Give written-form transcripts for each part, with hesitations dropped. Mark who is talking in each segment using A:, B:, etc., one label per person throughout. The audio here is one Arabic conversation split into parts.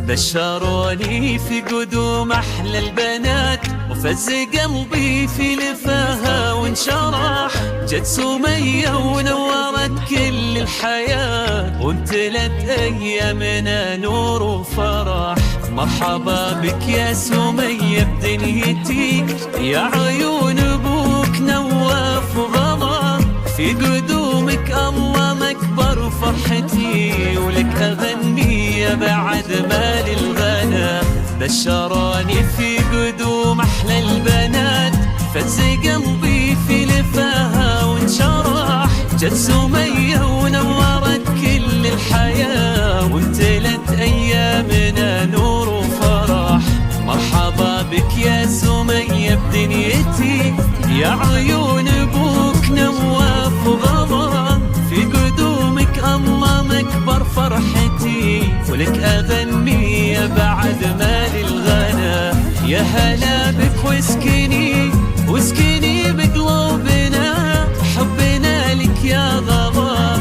A: بشروني في قدوم أحلى البنات، وفز قلبي في لفاها وانشرح. جت سمية ونورت كل الحياة، وامتلت أيامنا نور وفرح. مرحبا بك يا سمية بدنيتي، يا عيون أبوك نواف وغلا. في قدومك الله مكبر فرحتي، ولك أغني يا بعد ما للغنى. بشراني في قدوم أحلى البنات، فز قلبي في لفاها وانشرح. جت سمية ونورت كل الحياة، وامتلت أيامنا نور وفرح. مرحبا بك يا سمية بدنيتي، يا عيون أبوك نواف وغلا. في قدومك الله مكبر فرحتي، ولك أغني يا بعد ما للغنى. يا هلا بك واسكني واسكني بقلوبنا، حبنا لك يا غلا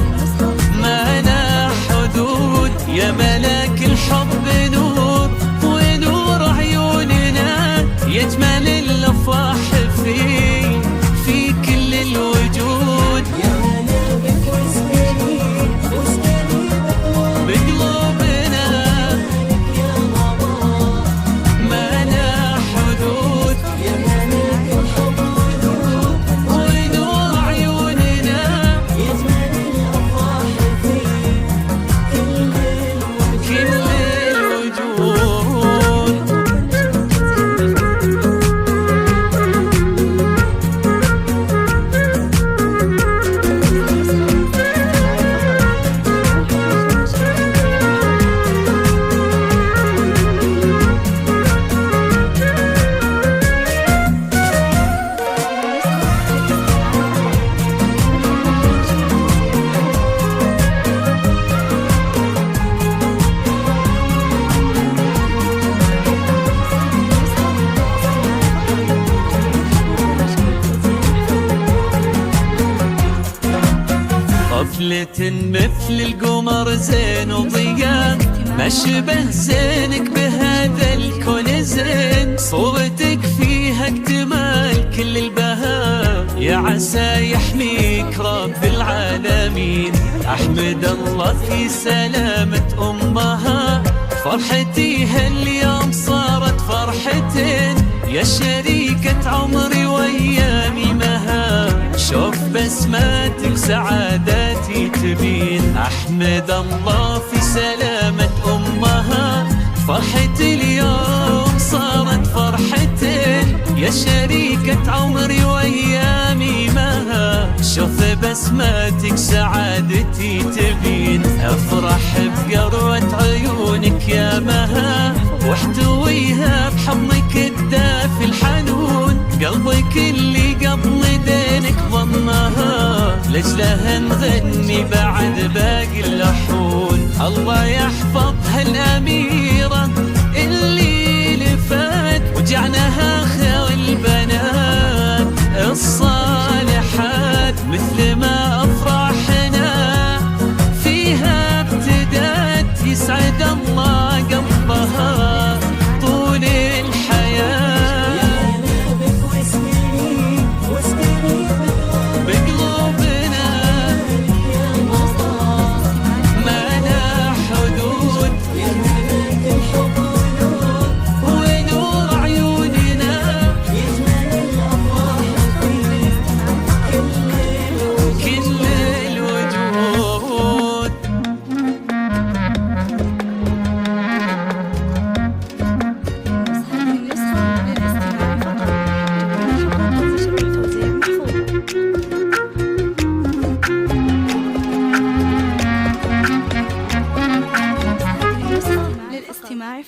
A: ما لا حدود. يا ملاك الحب نور ونور عيوننا، يجمل الأفراح في كل الوجود. يا هلا بك واسكني واسكني بقلوبنا، يا غلا ما لا حدود. يا ملاك الحب نور ونور عيوننا، يجمل الأفراح في كل الوجود. طفلة مثل القمر زين وضياء، ما شبه زينك بهذا الكون زين. صورتك فيها اكتمال كل البهاء، يا عسى يحميك رب العالمين. أحمد الله في سلامة أمها، فرحتي هاليوم صارت فرحتين. يا شريكة عمري وأيامي مها، شوف بسماتك سعاداتي تبين. أحمد الله في سلامة أمها، فرحتي اليوم صارت فرحتين. يا شريكة عمري وأيامي مها، شوف بسماتك سعادتي تبين. أفرح بقروة عيونك يا مها، واحتويها بحضنك الدافي الحنون. قلبك اللي قبل دينك ضمها، لجلها نغني بعد باقي اللحون. الله يحفظها الأميرة اللي لفات، وجعلها خير البنات الصالحات. مثل ما أفراحنا فيها ابتدات، يسعد الله قلبها طول الحياة.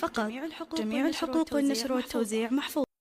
B: فقط. جميع الحقوق والنشر والتوزيع محفوظ.